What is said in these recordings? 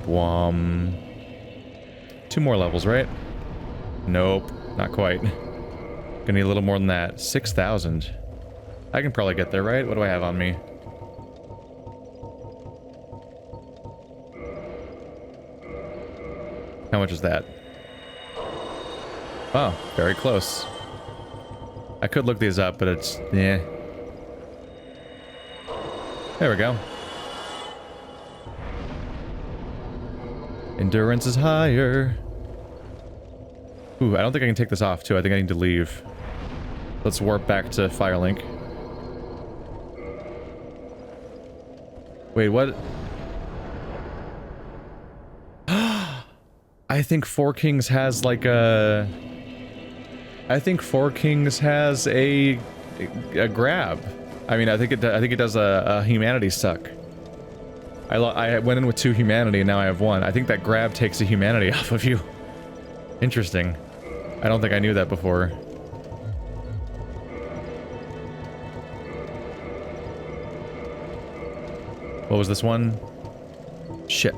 Wom. 2 more levels, right? Nope, not quite. Gonna need a little more than that. 6,000. I can probably get there, right? What do I have on me? How much is that? Oh, very close. I could look these up, but it's... yeah. There we go. Endurance is higher. Ooh, I don't think I can take this off, too. I think I need to leave. Let's warp back to Firelink. Wait, what? I think Four Kings has, like, a... I think Four Kings has a grab. I mean, I think it does a humanity suck. I went in with 2 humanity and now I have 1. I think that grab takes the humanity off of you. Interesting. I don't think I knew that before. What was this one? Shit.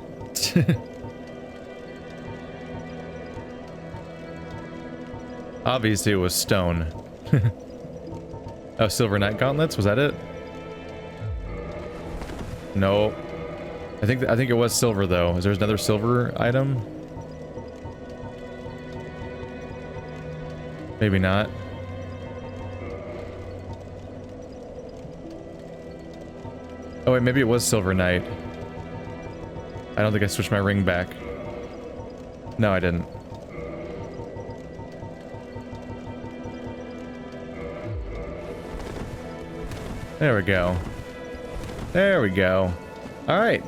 Obviously it was stone. Oh, Silver Knight Gauntlets? Was that it? No. I think it was silver though. Is there another silver item? Maybe not. Oh wait, maybe it was Silver Knight. I don't think I switched my ring back. No, I didn't. There we go. There we go. Alright.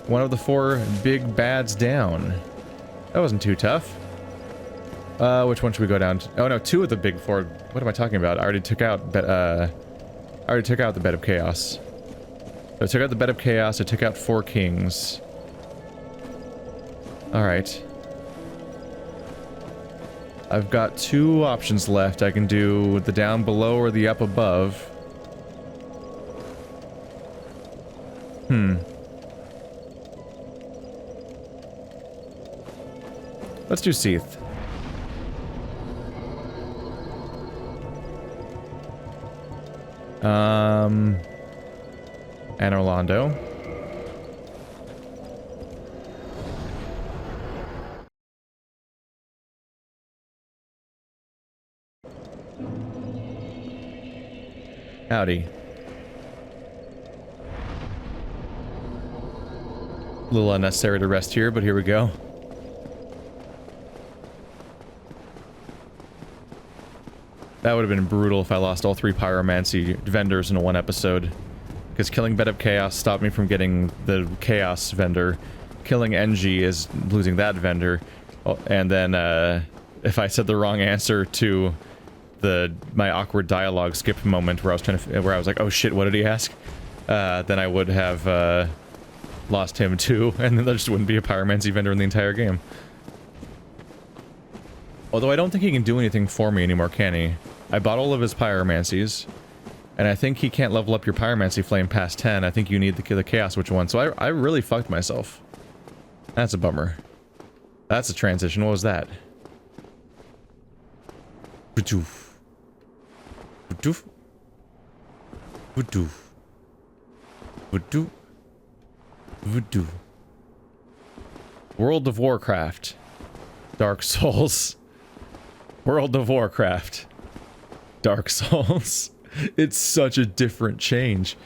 One of the 4 big bads down. That wasn't too tough. Which one should we go down to? Oh no, 2 of the big 4. What am I talking about? I already took out the Bed of Chaos. So I took out the Bed of Chaos, I took out 4 Kings. Alright. I've got 2 options left. I can do the down below or the up above. Let's do Seath. And Orlando. Howdy. A little unnecessary to rest here, but here we go. That would have been brutal if I lost all 3 pyromancy vendors in 1 episode. Because killing Bed of Chaos stopped me from getting the Chaos vendor. Killing NG is losing that vendor. Oh, and then, if I said the wrong answer to my awkward dialogue skip moment where I was like, oh shit, what did he ask? Then I would have, lost him too, and then there just wouldn't be a pyromancy vendor in the entire game. Although I don't think he can do anything for me anymore, can he? I bought all of his pyromancies, and I think he can't level up your pyromancy flame past 10. I think you need the Chaos Witch one, so I really fucked myself. That's a bummer. That's a transition. What was that? Badoof. Badoof. Badoof. Badoof. Voodoo. World of Warcraft. Dark Souls. World of Warcraft. Dark Souls. It's such a different change.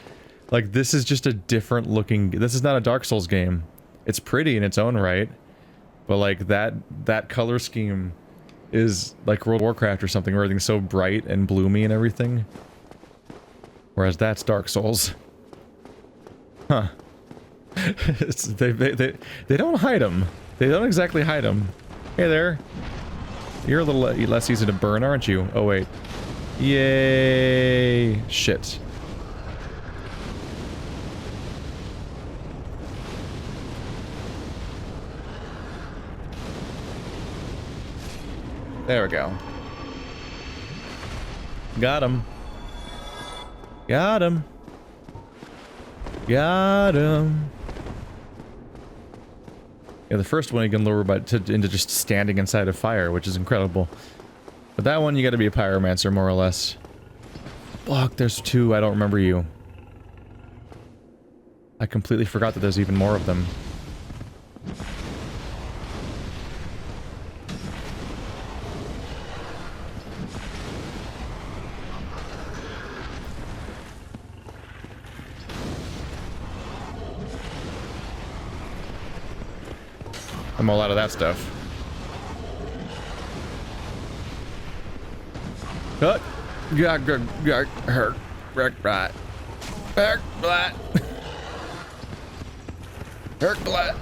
Like, this is just a different looking... This is not a Dark Souls game. It's pretty in its own right. But, like, that color scheme is like World of Warcraft or something, where everything's so bright and bloomy and everything. Whereas that's Dark Souls. Huh. They don't hide them. They don't exactly hide them. Hey there. You're a little less easy to burn, aren't you? Oh, wait. Yay. Shit. There we go. Got him. Got him. Got him. Yeah, the first one you can lure into just standing inside of fire, which is incredible. But that one, you gotta be a pyromancer, more or less. Fuck, there's 2, I don't remember you. I completely forgot that there's even more of them. I'm all out of that stuff. Cut. Hurt. Right. Hurt. Black. Hurt. Black.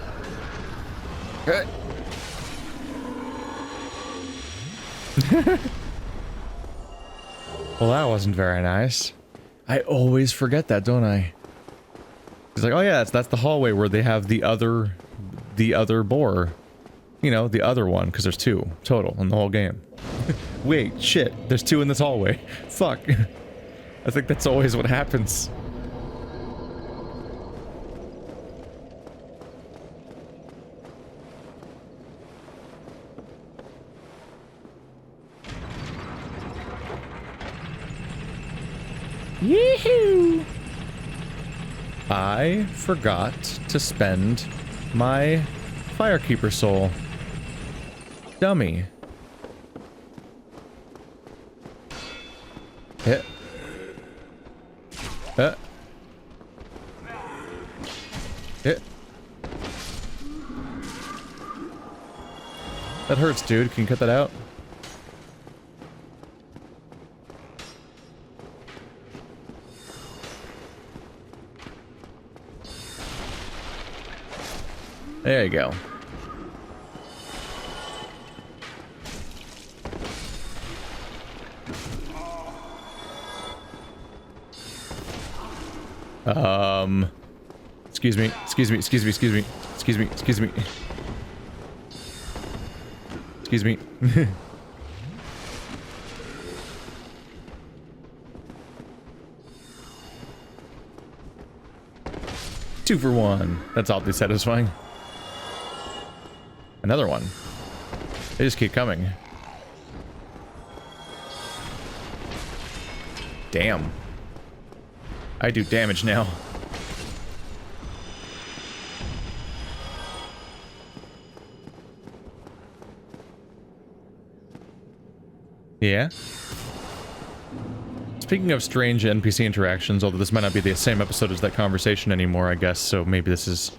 Hurt. Well, that wasn't very nice. I always forget that, don't I? It's like, oh yeah, that's the hallway where they have the other boar. You know, the other one, because there's 2 total in the whole game. Wait, shit, there's 2 in this hallway. Fuck. I think that's always what happens. Yee-hoo! I forgot to spend my Firekeeper soul. Dummy. Hit. Hit. That hurts, dude. Can you cut that out? There you go. Excuse me. 2 for 1. That's oddly satisfying. Another one. They just keep coming. Damn. I do damage now. Yeah? Speaking of strange NPC interactions, although this might not be the same episode as that conversation anymore, I guess, so maybe this is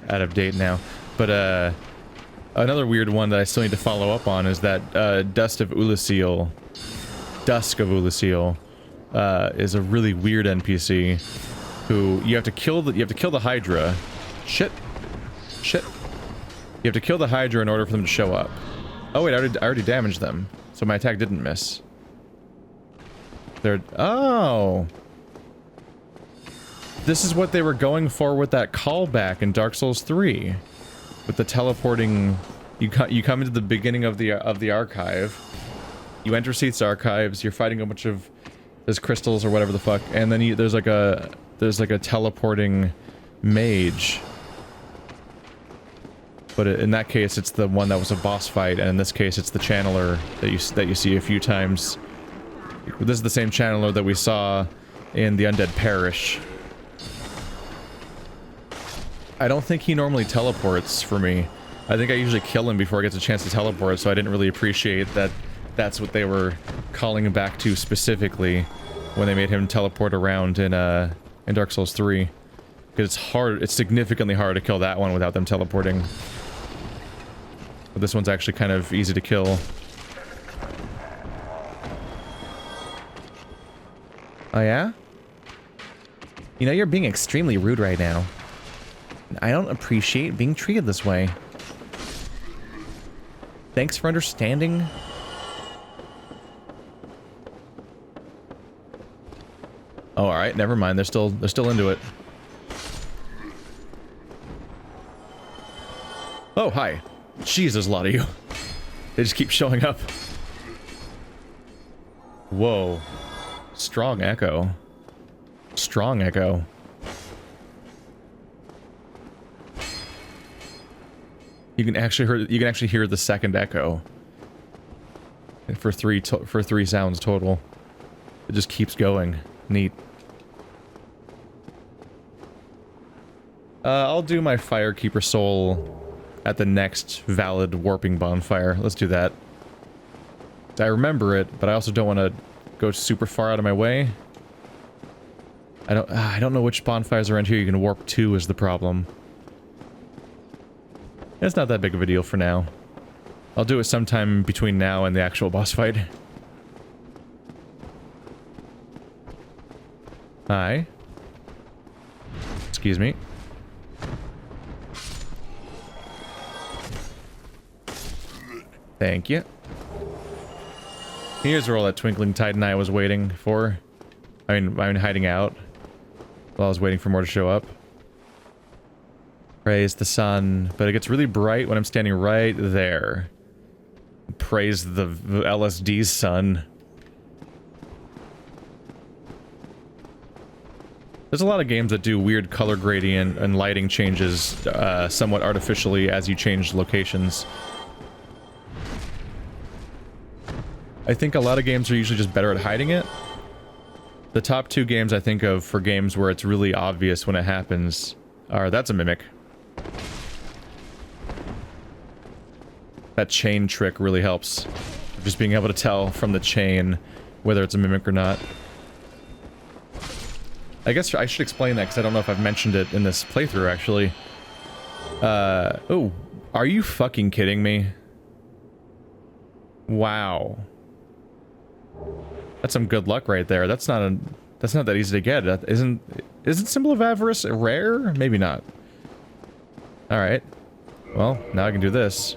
out of date now. But, another weird one that I still need to follow up on is that, Dusk of Ulasil, is a really weird NPC who you have to kill the Hydra. Shit. You have to kill the Hydra in order for them to show up. Oh wait, I already damaged them, so my attack didn't miss. Oh. This is what they were going for with that callback in Dark Souls 3. With the teleporting, you come into the beginning of the archive. You enter Seath's archives, you're fighting a bunch of there's crystals or whatever the fuck, and then there's like a teleporting mage. But in that case, it's the one that was a boss fight, and in this case, it's the channeler that you see a few times. This is the same channeler that we saw in the Undead Parish. I don't think he normally teleports for me. I think I usually kill him before he gets a chance to teleport, so I didn't really appreciate that that's what they were calling him back to specifically when they made him teleport around in Dark Souls 3. Because it's significantly hard to kill that one without them teleporting. But this one's actually kind of easy to kill. Oh yeah? You know, you're being extremely rude right now. I don't appreciate being treated this way. Thanks for understanding. Oh, alright, never mind. They're still into it. Oh, hi. Jeez, there's a lot of you. They just keep showing up. Whoa. Strong echo. Strong echo. You can actually hear the second echo for three sounds total. It just keeps going. Neat. I'll do my Firekeeper soul at the next valid warping bonfire. Let's do that. I remember it, but I also don't want to go super far out of my way. I don't know which bonfires around here you can warp to is the problem. It's not that big of a deal for now. I'll do it sometime between now and the actual boss fight. Hi. Excuse me. Thank you. Here's where all that twinkling Titan I was waiting for. I mean hiding out while I was waiting for more to show up. Praise the sun, but it gets really bright when I'm standing right there. Praise the LSD's sun. There's a lot of games that do weird color gradient and lighting changes somewhat artificially as you change locations. I think a lot of games are usually just better at hiding it. The top two games I think of for games where it's really obvious when it happens are... That's a mimic. That chain trick really helps. Just being able to tell from the chain whether it's a mimic or not. I guess I should explain that because I don't know if I've mentioned it in this playthrough actually. Oh, are you fucking kidding me? Wow. That's some good luck right there. That's not that easy to get. Isn't Symbol of Avarice rare? Maybe not. Alright. Well, now I can do this.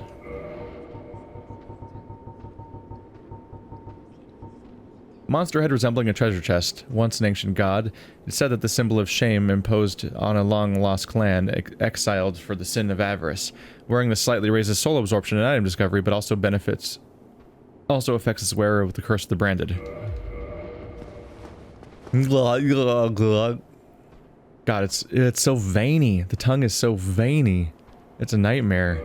Monster head resembling a treasure chest. Once an ancient god, it's said that the symbol of shame imposed on a long-lost clan, exiled for the sin of avarice. Wearing this slightly raises soul absorption and item discovery, but also affects its wearer with the curse of the branded. God, it's so veiny. The tongue is so veiny. It's a nightmare.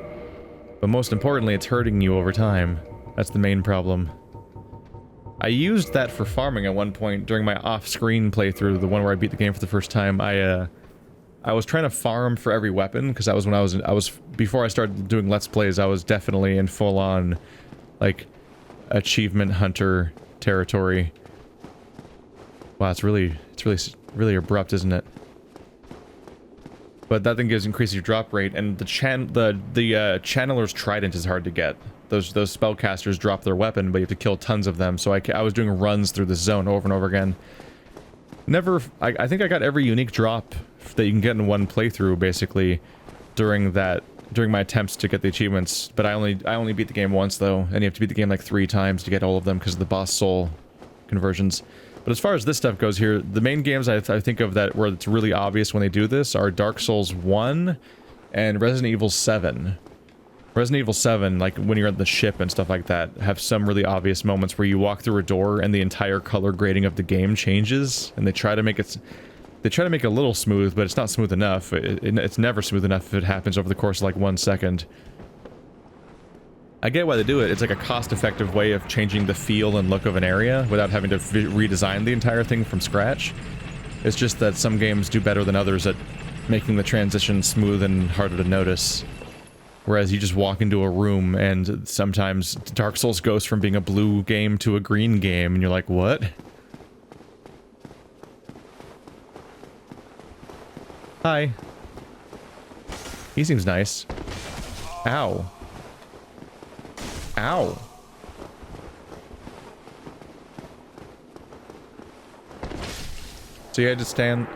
But most importantly, it's hurting you over time. That's the main problem. I used that for farming at one point during my off-screen playthrough, the one where I beat the game for the first time. I was trying to farm for every weapon because that was when I was before I started doing Let's Plays. I was definitely in full-on like achievement hunter territory. Wow, it's really abrupt, isn't it? But that thing increases your drop rate, and the Channeler's Trident is hard to get. Those spellcasters drop their weapon, but you have to kill tons of them. So I was doing runs through this zone over and over again. I think I got every unique drop that you can get in one playthrough, basically, during my attempts to get the achievements. But I only beat the game once though, and you have to beat the game like 3 times to get all of them because of the boss soul conversions. But as far as this stuff goes here, the main games I think of that where it's really obvious when they do this are Dark Souls 1 and Resident Evil 7. Resident Evil 7, like when you're on the ship and stuff like that, have some really obvious moments where you walk through a door and the entire color grading of the game changes, and they try to make it a little smooth, but it's not smooth enough. It's never smooth enough if it happens over the course of like 1 second. I get why they do it. It's like a cost-effective way of changing the feel and look of an area without having to redesign the entire thing from scratch. It's just that some games do better than others at making the transition smooth and harder to notice. Whereas you just walk into a room and sometimes Dark Souls goes from being a blue game to a green game and you're like, what? Hi. He seems nice. Ow. Ow. So you had to stand...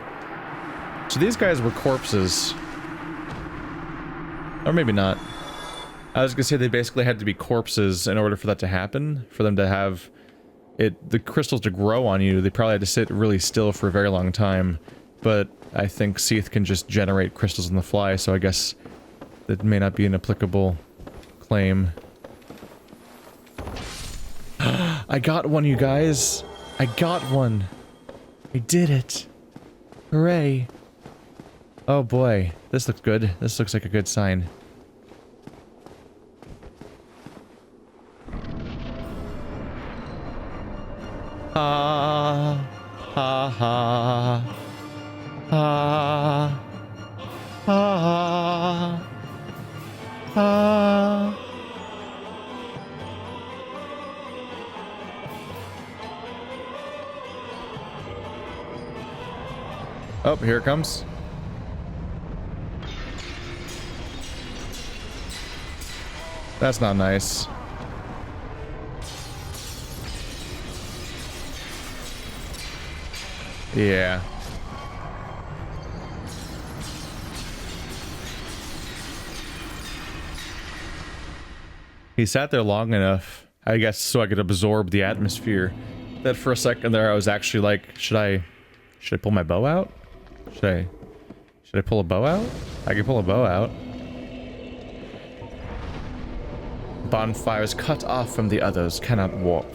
So these guys were corpses. Or maybe not. I was gonna say they basically had to be corpses in order for that to happen. For them to have the crystals to grow on you, they probably had to sit really still for a very long time. But I think Seath can just generate crystals on the fly, so I guess that may not be an applicable claim. I got one, you guys! I got one! I did it! Hooray! Oh boy, this looks good. This looks like a good sign. Ha ha ha ha ha ha. Oh, here it comes. That's not nice. Yeah. He sat there long enough, I guess, so I could absorb the atmosphere. That for a second there I was actually like, should I pull my bow out? Should I pull a bow out? I can pull a bow out. Bonfires cut off from the others cannot warp.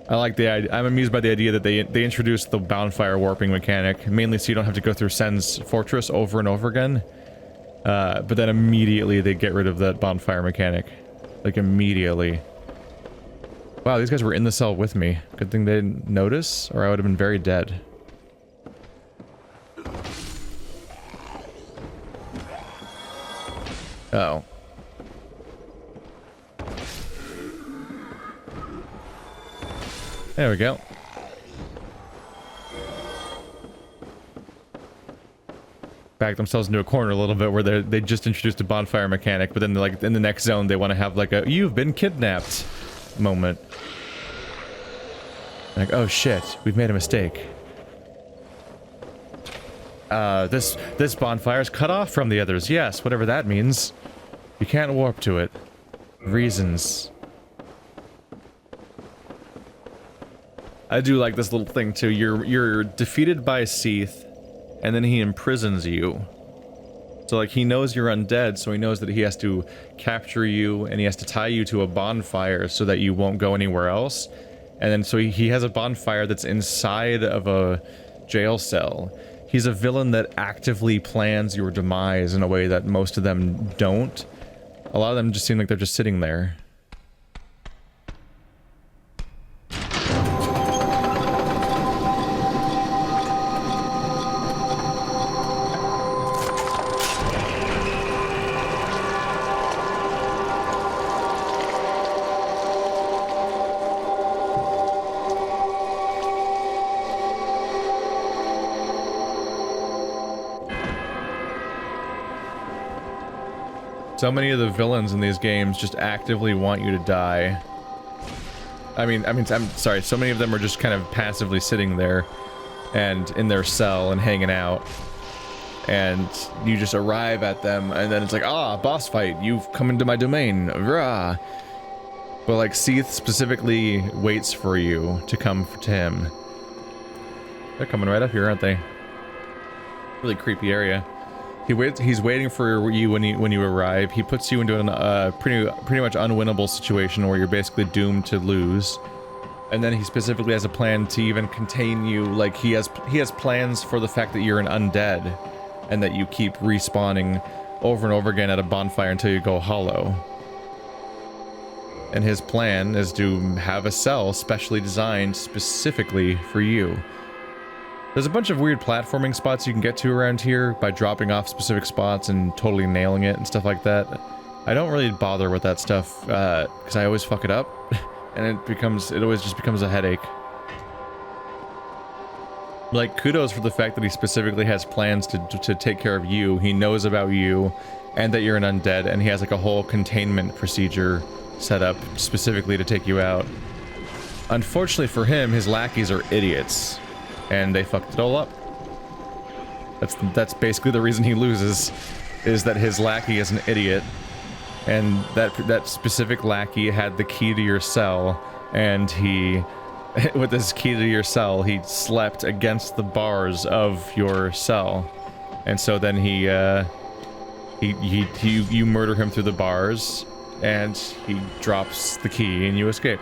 I like the idea. I'm amused by the idea that they introduced the bonfire warping mechanic, mainly so you don't have to go through Sen's fortress over and over again. But then immediately they get rid of that bonfire mechanic. Like immediately. Wow, these guys were in the cell with me. Good thing they didn't notice, or I would have been very dead. Oh. There we go. Back themselves into a corner a little bit where they just introduced a bonfire mechanic, but then like in the next zone they want to have like a "you've been kidnapped" moment. Like, oh shit, we've made a mistake. This bonfire's cut off from the others. Yes, whatever that means. You can't warp to it. Reasons. I do like this little thing too. You're defeated by Seath, and then he imprisons you. So like he knows you're undead, so he knows that he has to capture you and he has to tie you to a bonfire so that you won't go anywhere else. And then so he has a bonfire that's inside of a jail cell. He's a villain that actively plans your demise in a way that most of them don't. A lot of them just seem like they're just sitting there. So many of the villains in these games just actively want you to die. I'm sorry, so many of them are just kind of passively sitting there and in their cell and hanging out. And you just arrive at them and then it's like, ah, boss fight, you've come into my domain, rah. But like Seath specifically waits for you to come to him. They're coming right up here, aren't they? Really creepy area. He's waiting for you when you arrive. He puts you into a pretty much unwinnable situation where you're basically doomed to lose. And then he specifically has a plan to even contain you. Like he has plans for the fact that you're an undead and that you keep respawning over and over again at a bonfire until you go hollow. And his plan is to have a cell specially designed specifically for you. There's a bunch of weird platforming spots you can get to around here by dropping off specific spots and totally nailing it and stuff like that. I don't really bother with that stuff because I always fuck it up and it always just becomes a headache. Like, kudos for the fact that he specifically has plans to take care of you. He knows about you and that you're an undead, and he has like a whole containment procedure set up specifically to take you out. Unfortunately for him, his lackeys are idiots. And they fucked it all up. That's basically the reason he loses, is that his lackey is an idiot, and that specific lackey had the key to your cell, and he, with this key to your cell, he slept against the bars of your cell, and so then you murder him through the bars, and he drops the key, and you escape.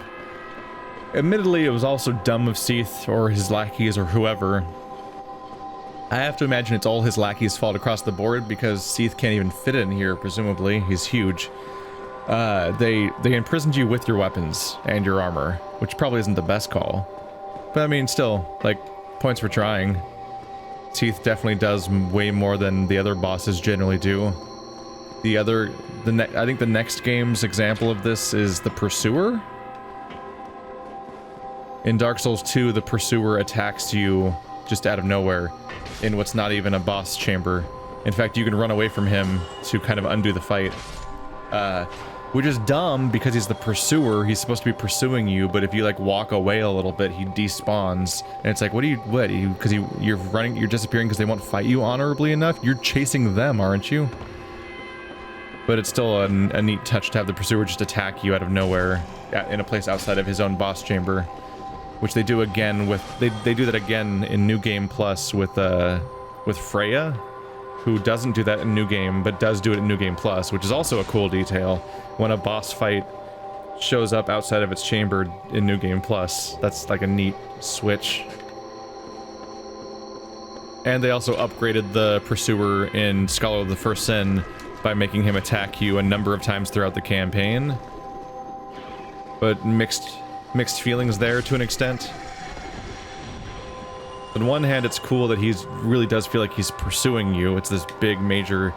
Admittedly, it was also dumb of Seath or his lackeys or whoever. I have to imagine it's all his lackeys' fault across the board because Seath can't even fit in here, presumably. He's huge. they imprisoned you with your weapons and your armor, which probably isn't the best call. But I mean, still, like, points for trying. Seath definitely does way more than the other bosses generally do. I think the next game's example of this is the Pursuer. In Dark Souls 2, the Pursuer attacks you just out of nowhere in what's not even a boss chamber. In fact, you can run away from him to kind of undo the fight. Which is dumb because he's the Pursuer. He's supposed to be pursuing you, but if you like walk away a little bit, he despawns. And it's like, because you're disappearing because they won't fight you honorably enough? You're chasing them, aren't you? But it's still a neat touch to have the Pursuer just attack you out of nowhere in a place outside of his own boss chamber. Which they do again with, they do that again in New Game Plus with Freya, who doesn't do that in New Game, but does do it in New Game Plus, which is also a cool detail. When a boss fight shows up outside of its chamber in New Game Plus, that's like a neat switch. And they also upgraded the Pursuer in Scholar of the First Sin by making him attack you a number of times throughout the campaign. But mixed feelings there to an extent. On one hand, it's cool that he's really does feel like he's pursuing you. It's this big, major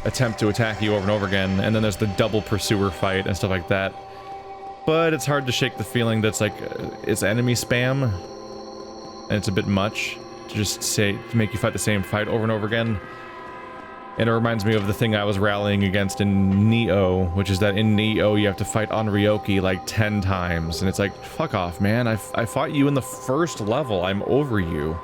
attempt to attack you over and over again, and then there's the double Pursuer fight and stuff like that. But it's hard to shake the feeling that's like, it's enemy spam, and it's a bit much to just to make you fight the same fight over and over again. And it reminds me of the thing I was rallying against in Nioh, which is that in Nioh you have to fight Onryoki like 10 times. And it's like, fuck off, man. I fought you in the first level. I'm over you.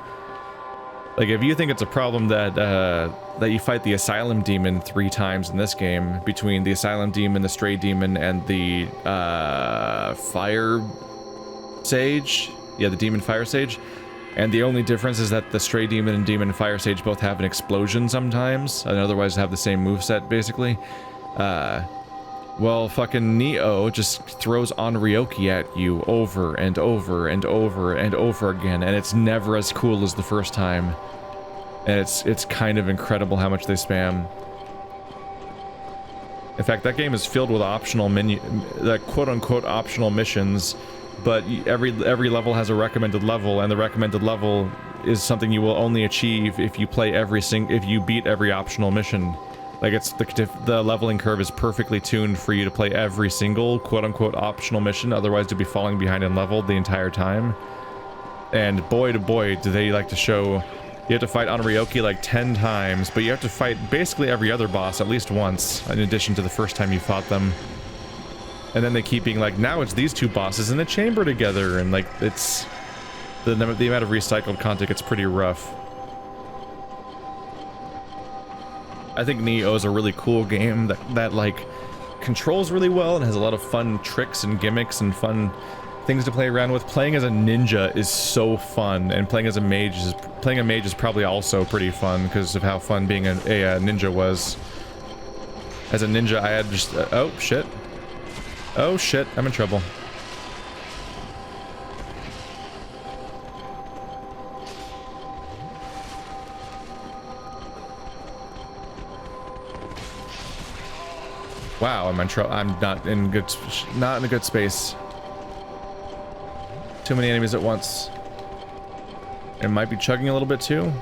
Like, if you think it's a problem that that you fight the Asylum Demon 3 times in this game, between the Asylum Demon, the Stray Demon, and the Fire Sage. Yeah, the Demon Fire Sage. And the only difference is that the Stray Demon and Demon Fire Sage both have an explosion sometimes, and otherwise have the same moveset, basically. Well, fucking Nioh just throws Onryoki at you over and over and over and over again, and it's never as cool as the first time. And it's kind of incredible how much they spam. In fact, that game is filled with optional quote-unquote optional missions, but every level has a recommended level, and the recommended level is something you will only achieve if you play if you beat every optional mission. Like, it's the leveling curve is perfectly tuned for you to play every single quote-unquote optional mission, otherwise you'd be falling behind in level the entire time. And boy to boy do they like to show you have to fight Onryoki like 10 times, but you have to fight basically every other boss at least once, in addition to the first time you fought them. And then they keep being like, now it's these two bosses in a chamber together, and like, it's the amount of recycled content gets pretty rough. I think Nioh is a really cool game that like controls really well and has a lot of fun tricks and gimmicks and fun things to play around with. Playing as a ninja is so fun, and playing a mage is probably also pretty fun because of how fun being a ninja was. As a ninja, I had just oh shit. Oh shit, I'm in trouble. Wow, I'm in trouble. I'm not in a good space. Too many enemies at once. It might be chugging a little bit too.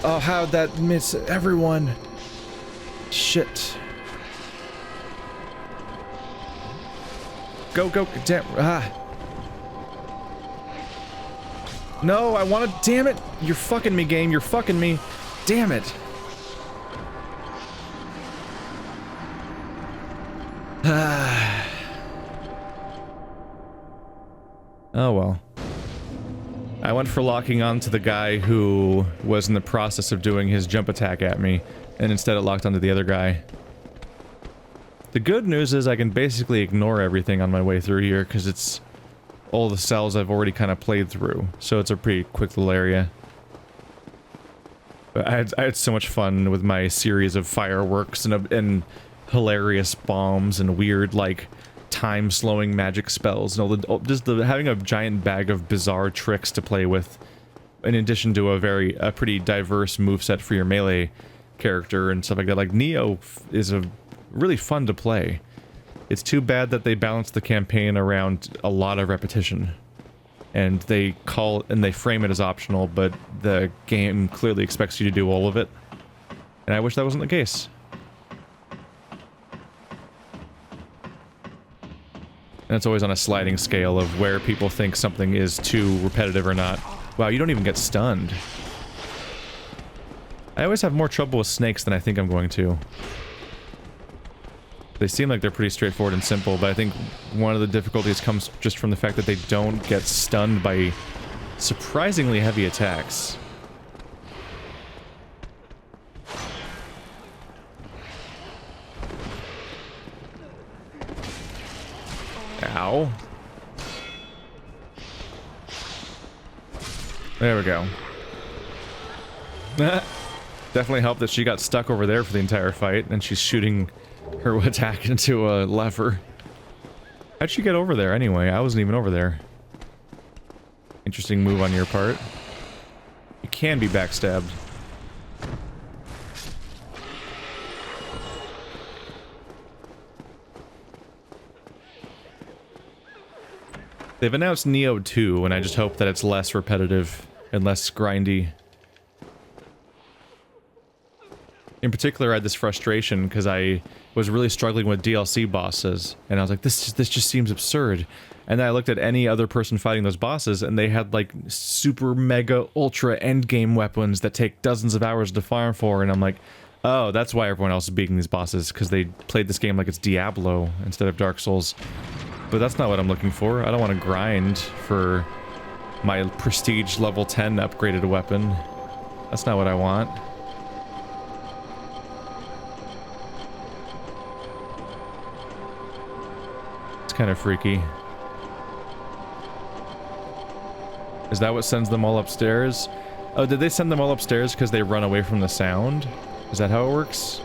Oh, how'd that miss everyone? Shit. Go, go, damn, No, I wanna, damn it! You're fucking me, game, you're fucking me. Damn it. Oh well. I went for locking onto the guy who was in the process of doing his jump attack at me, and instead it locked onto the other guy. The good news is I can basically ignore everything on my way through here, because it's all the cells I've already kind of played through, so it's a pretty quick little area. But I had so much fun with my series of fireworks and hilarious bombs and weird, like, time-slowing magic spells, and having a giant bag of bizarre tricks to play with, in addition to a pretty diverse moveset for your melee character and stuff like that. Like, Nioh is a really fun to play. It's too bad that they balance the campaign around a lot of repetition. And they frame it as optional, but the game clearly expects you to do all of it. And I wish that wasn't the case. And it's always on a sliding scale of where people think something is too repetitive or not. Wow, you don't even get stunned. I always have more trouble with snakes than I think I'm going to. They seem like they're pretty straightforward and simple, but I think one of the difficulties comes just from the fact that they don't get stunned by surprisingly heavy attacks. Ow. There we go. Definitely helped that she got stuck over there for the entire fight, and she's shooting her attack into a lever. How'd she get over there anyway? I wasn't even over there. Interesting move on your part. You can be backstabbed. They've announced Nioh 2, and I just hope that it's less repetitive and less grindy. In particular, I had this frustration because I was really struggling with DLC bosses, and I was like, this just seems absurd. And then I looked at any other person fighting those bosses, and they had like super mega ultra endgame weapons that take dozens of hours to farm for, and I'm like, oh, that's why everyone else is beating these bosses, because they played this game like it's Diablo instead of Dark Souls. But that's not what I'm looking for. I don't want to grind for my prestige level 10 upgraded weapon. That's not what I want. Kind of freaky. Is that what sends them all upstairs? Oh, did they send them all upstairs because they run away from the sound? Is that how it works?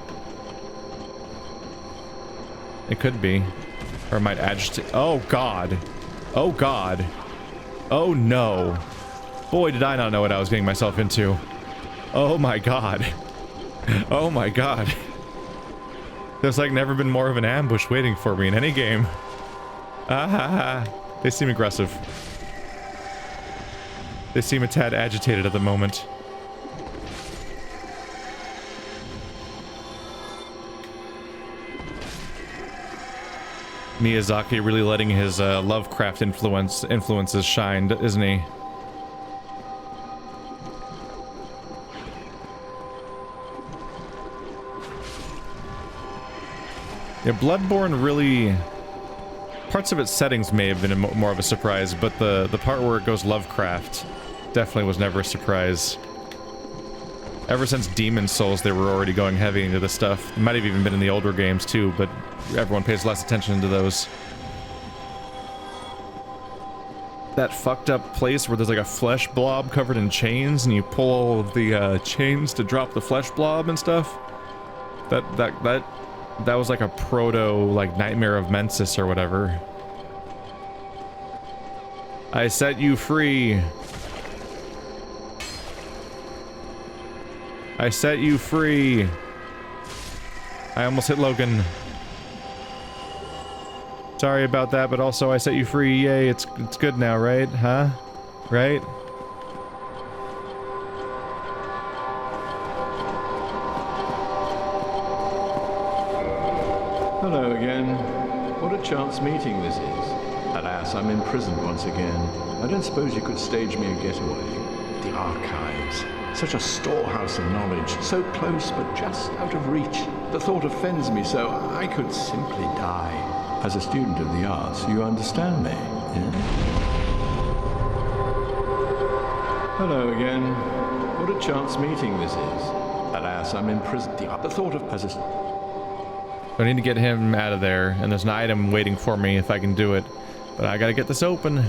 It could be. Or it might agitate. Oh god. Oh god. Oh no. Boy, did I not know what I was getting myself into. Oh my god. Oh my god. There's like never been more of an ambush waiting for me in any game. They seem aggressive. They seem a tad agitated at the moment. Miyazaki really letting his Lovecraft influences shine, isn't he? Yeah, Bloodborne really... Parts of its settings may have been more of a surprise, but the part where it goes Lovecraft definitely was never a surprise. Ever since Demon Souls, they were already going heavy into this stuff. It might have even been in the older games too, but everyone pays less attention to those. That fucked up place where there's like a flesh blob covered in chains, and you pull all of the chains to drop the flesh blob and stuff. That was like a proto, like, Nightmare of Mensis or whatever. I set you free. I set you free. I almost hit Logan. Sorry about that, but also I set you free. Yay, it's good now, right? Huh? Right? Hello again. What a chance meeting this is. Alas, I'm imprisoned once again. I don't suppose you could stage me a getaway. The archives. Such a storehouse of knowledge. So close, but just out of reach. The thought offends me so I could simply die. As a student of the arts, you understand me, yeah? Hello again. What a chance meeting this is. Alas, I'm imprisoned. The thought of... As a... I need to get him out of there, and there's an item waiting for me if I can do it. But I gotta get this open.